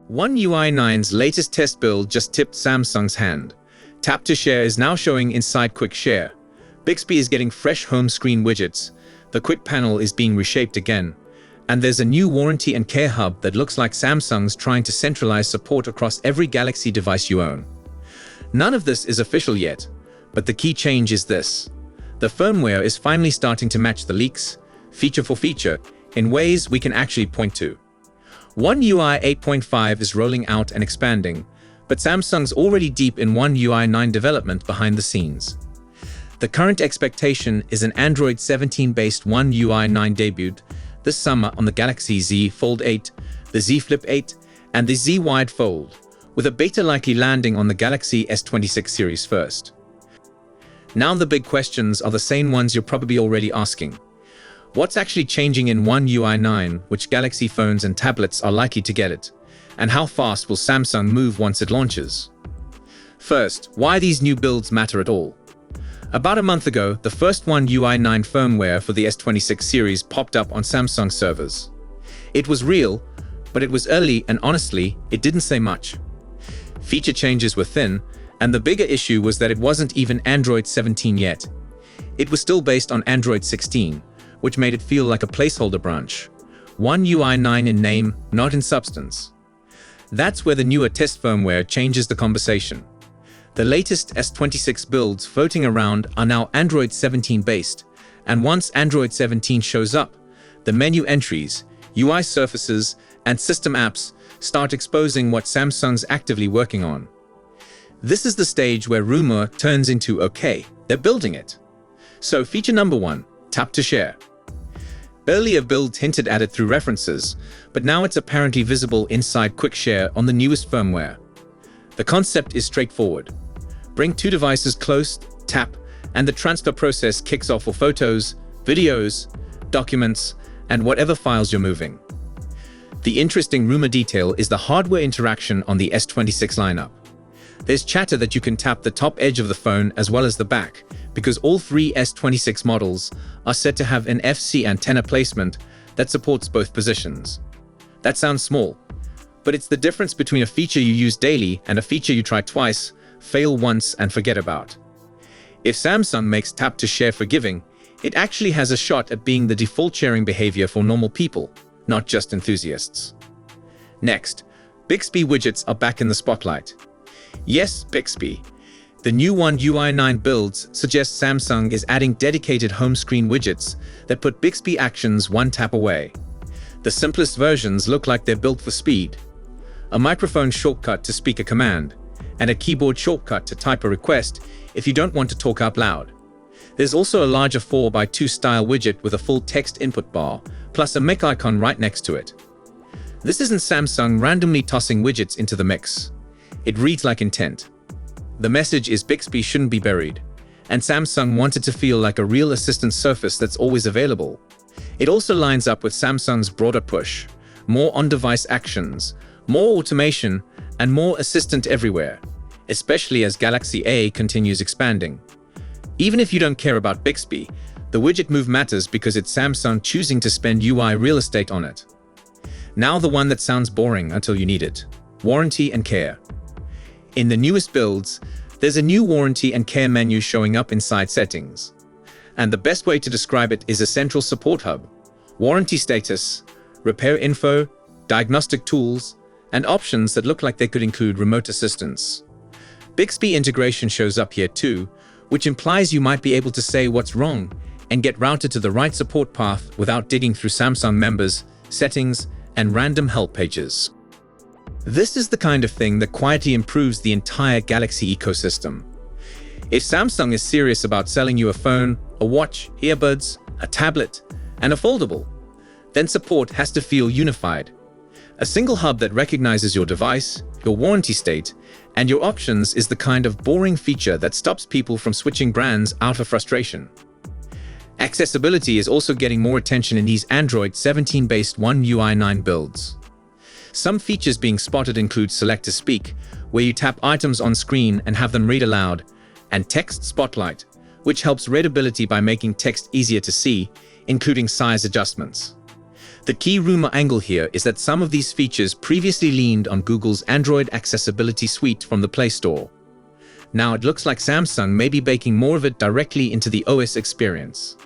One UI 9's latest test build just tipped Samsung's hand. Tap to Share is now showing inside Quick Share. Bixby is getting fresh home screen widgets, the Quick Panel is being reshaped again, and there's a new warranty and care hub that looks like Samsung's trying to centralize support across every Galaxy device you own. None of this is official yet, but the key change is this. The firmware is finally starting to match the leaks, feature for feature, in ways we can actually point to. One UI 8.5 is rolling out and expanding, but Samsung's already deep in One UI 9 development behind the scenes. The current expectation is an Android 17-based One UI 9 debut this summer on the Galaxy Z Fold 8, the Z Flip 8, and the Z Wide Fold, with a beta likely landing on the Galaxy S26 series first. Now the big questions are the same ones you're probably already asking. What's actually changing in One UI 9, which Galaxy phones and tablets are likely to get it? And how fast will Samsung move once it launches? First, why these new builds matter at all. About a month ago, the first One UI 9 firmware for the S26 series popped up on Samsung servers. It was real, but it was early and honestly, it didn't say much. Feature changes were thin, and the bigger issue was that it wasn't even Android 17 yet. It was still based on Android 16, which made it feel like a placeholder branch. One UI 9 in name, not in substance. That's where the newer test firmware changes the conversation. The latest S26 builds floating around are now Android 17 based, and once Android 17 shows up, the menu entries, UI surfaces, and system apps start exposing what Samsung's actively working on. This is the stage where rumor turns into okay, they're building it. So feature number 1, Tap to Share. Earlier builds hinted at it through references, but now it's apparently visible inside Quick Share on the newest firmware. The concept is straightforward. Bring two devices close, tap, and the transfer process kicks off for photos, videos, documents, and whatever files you're moving. The interesting rumor detail is the hardware interaction on the S26 lineup. There's chatter that you can tap the top edge of the phone as well as the back, because all three S26 models are said to have an FC antenna placement that supports both positions. That sounds small, but it's the difference between a feature you use daily and a feature you try twice, fail once, and forget about. If Samsung makes Tap to Share forgiving, it actually has a shot at being the default sharing behavior for normal people, not just enthusiasts. Next, Bixby widgets are back in the spotlight. Yes, Bixby. The new One UI 9 builds suggest Samsung is adding dedicated home screen widgets that put Bixby actions one tap away. The simplest versions look like they're built for speed. A microphone shortcut to speak a command, and a keyboard shortcut to type a request if you don't want to talk out loud. There's also a larger 4x2 style widget with a full text input bar, plus a mic icon right next to it. This isn't Samsung randomly tossing widgets into the mix. It reads like intent. The message is Bixby shouldn't be buried, and Samsung wanted to feel like a real assistant surface that's always available. It also lines up with Samsung's broader push, more on-device actions, more automation, and more assistant everywhere, especially as Galaxy A continues expanding. Even if you don't care about Bixby, the widget move matters because it's Samsung choosing to spend UI real estate on it. Now the one that sounds boring until you need it. Warranty and care. In the newest builds, there's a new warranty and care menu showing up inside settings. And the best way to describe it is a central support hub, warranty status, repair info, diagnostic tools, and options that look like they could include remote assistance. Bixby integration shows up here too, which implies you might be able to say what's wrong and get routed to the right support path without digging through Samsung members, settings, and random help pages. This is the kind of thing that quietly improves the entire Galaxy ecosystem. If Samsung is serious about selling you a phone, a watch, earbuds, a tablet, and a foldable, then support has to feel unified. A single hub that recognizes your device, your warranty state, and your options is the kind of boring feature that stops people from switching brands out of frustration. Accessibility is also getting more attention in these Android 17-based One UI 9 builds. Some features being spotted include Select to Speak, where you tap items on screen and have them read aloud, and Text Spotlight, which helps readability by making text easier to see, including size adjustments. The key rumor angle here is that some of these features previously leaned on Google's Android Accessibility Suite from the Play Store. Now it looks like Samsung may be baking more of it directly into the OS experience.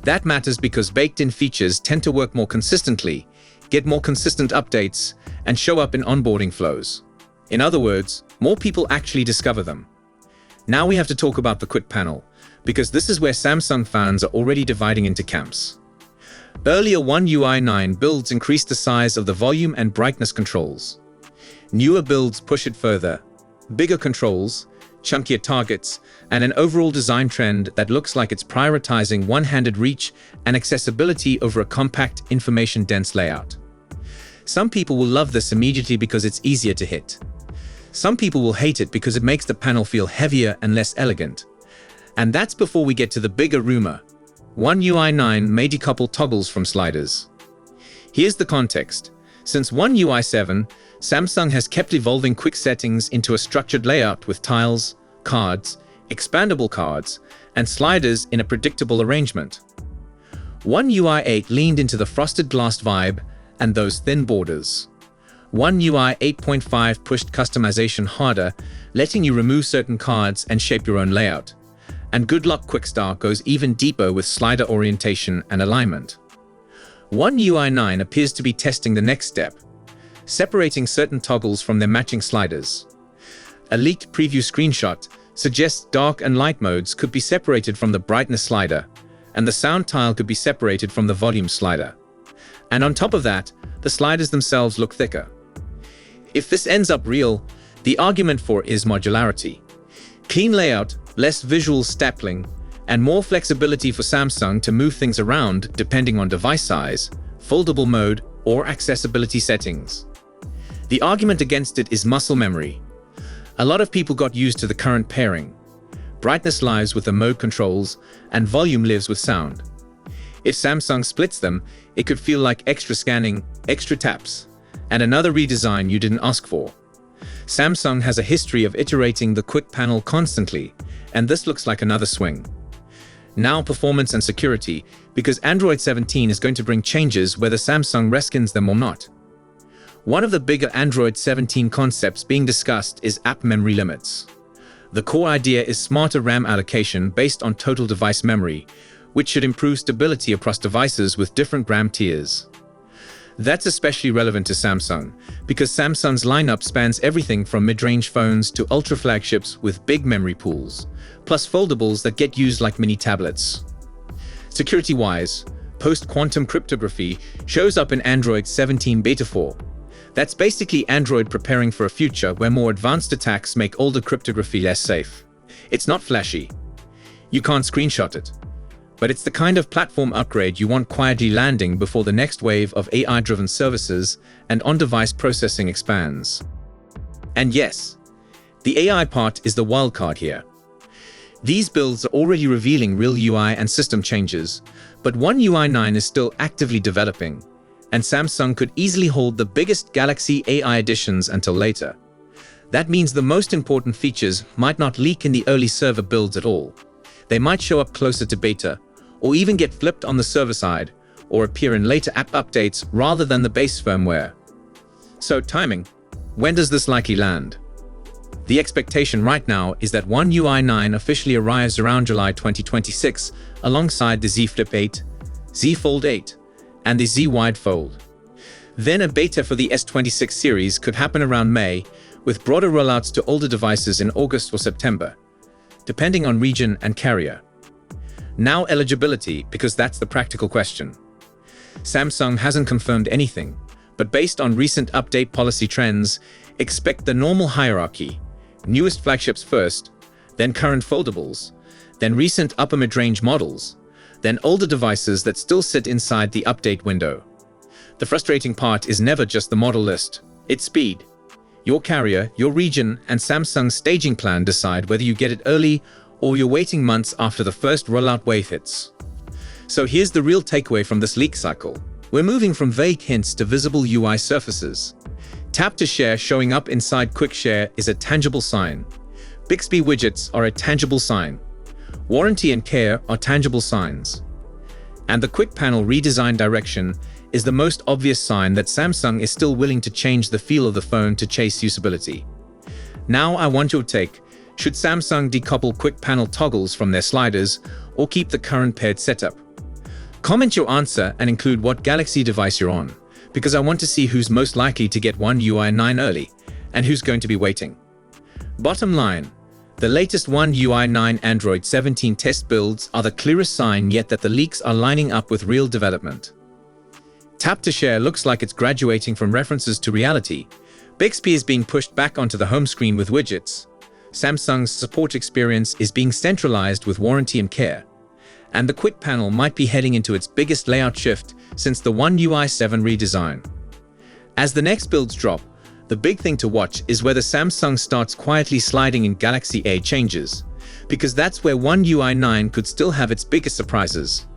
That matters because baked-in features tend to work more consistently, get more consistent updates, and show up in onboarding flows. In other words, more people actually discover them. Now we have to talk about the Quick Panel, because this is where Samsung fans are already dividing into camps. Earlier One UI 9 builds increased the size of the volume and brightness controls. Newer builds push it further. Bigger controls, chunkier targets, and an overall design trend that looks like it's prioritizing one-handed reach and accessibility over a compact, information-dense layout. Some people will love this immediately because it's easier to hit. Some people will hate it because it makes the panel feel heavier and less elegant. And that's before we get to the bigger rumor. One UI 9 may decouple toggles from sliders. Here's the context. Since One UI 7, Samsung has kept evolving quick settings into a structured layout with tiles, cards, expandable cards, and sliders in a predictable arrangement. One UI 8 leaned into the frosted glass vibe and those thin borders. One UI 8.5 pushed customization harder, letting you remove certain cards and shape your own layout. And good luck Quick Start goes even deeper with slider orientation and alignment. One UI 9 appears to be testing the next step, separating certain toggles from their matching sliders. A leaked preview screenshot suggests dark and light modes could be separated from the brightness slider, and the sound tile could be separated from the volume slider. And on top of that, the sliders themselves look thicker. If this ends up real, the argument for it is modularity. Clean layout, less visual stapling, and more flexibility for Samsung to move things around depending on device size, foldable mode, or accessibility settings. The argument against it is muscle memory. A lot of people got used to the current pairing. Brightness lives with the mode controls, and volume lives with sound. If Samsung splits them, it could feel like extra scanning, extra taps, and another redesign you didn't ask for. Samsung has a history of iterating the Quick Panel constantly, and this looks like another swing. Now performance and security, because Android 17 is going to bring changes whether Samsung reskins them or not. One of the bigger Android 17 concepts being discussed is app memory limits. The core idea is smarter RAM allocation based on total device memory, which should improve stability across devices with different RAM tiers. That's especially relevant to Samsung, because Samsung's lineup spans everything from mid-range phones to ultra flagships with big memory pools, plus foldables that get used like mini tablets. Security-wise, post-quantum cryptography shows up in Android 17 Beta 4. That's basically Android preparing for a future where more advanced attacks make older cryptography less safe. It's not flashy. You can't screenshot it. But it's the kind of platform upgrade you want quietly landing before the next wave of AI-driven services and on-device processing expands. And yes, the AI part is the wildcard here. These builds are already revealing real UI and system changes, but One UI 9 is still actively developing, and Samsung could easily hold the biggest Galaxy AI additions until later. That means the most important features might not leak in the early server builds at all. They might show up closer to beta, or even get flipped on the server side, or appear in later app updates rather than the base firmware. So timing, when does this likely land? The expectation right now is that One UI 9 officially arrives around July 2026 alongside the Z Flip 8, Z Fold 8, and the Z Wide Fold. Then a beta for the S26 series could happen around May, with broader rollouts to older devices in August or September, depending on region and carrier. Now eligibility, because that's the practical question. Samsung hasn't confirmed anything, but based on recent update policy trends, expect the normal hierarchy: newest flagships first, then current foldables, then recent upper mid-range models, then older devices that still sit inside the update window. The frustrating part is never just the model list, it's speed. Your carrier, your region, and Samsung's staging plan decide whether you get it early or you're waiting months after the first rollout wave hits. So here's the real takeaway from this leak cycle. We're moving from vague hints to visible UI surfaces. Tap to Share showing up inside Quick Share is a tangible sign. Bixby widgets are a tangible sign. Warranty and care are tangible signs. And the Quick Panel redesign direction is the most obvious sign that Samsung is still willing to change the feel of the phone to chase usability. Now I want your take. Should Samsung decouple quick panel toggles from their sliders or keep the current paired setup? Comment your answer and include what Galaxy device you're on, because I want to see who's most likely to get One UI 9 early and who's going to be waiting. Bottom line, the latest One UI 9 Android 17 test builds are the clearest sign yet that the leaks are lining up with real development. Tap to Share looks like it's graduating from references to reality. Bixby is being pushed back onto the home screen with widgets. Samsung's support experience is being centralized with warranty and care. And the Quick Panel might be heading into its biggest layout shift since the One UI 7 redesign. As the next builds drop, the big thing to watch is whether Samsung starts quietly sliding in Galaxy A changes, because that's where One UI 9 could still have its biggest surprises.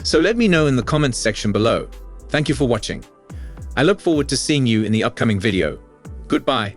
So let me know in the comments section below. Thank you for watching. I look forward to seeing you in the upcoming video. Goodbye.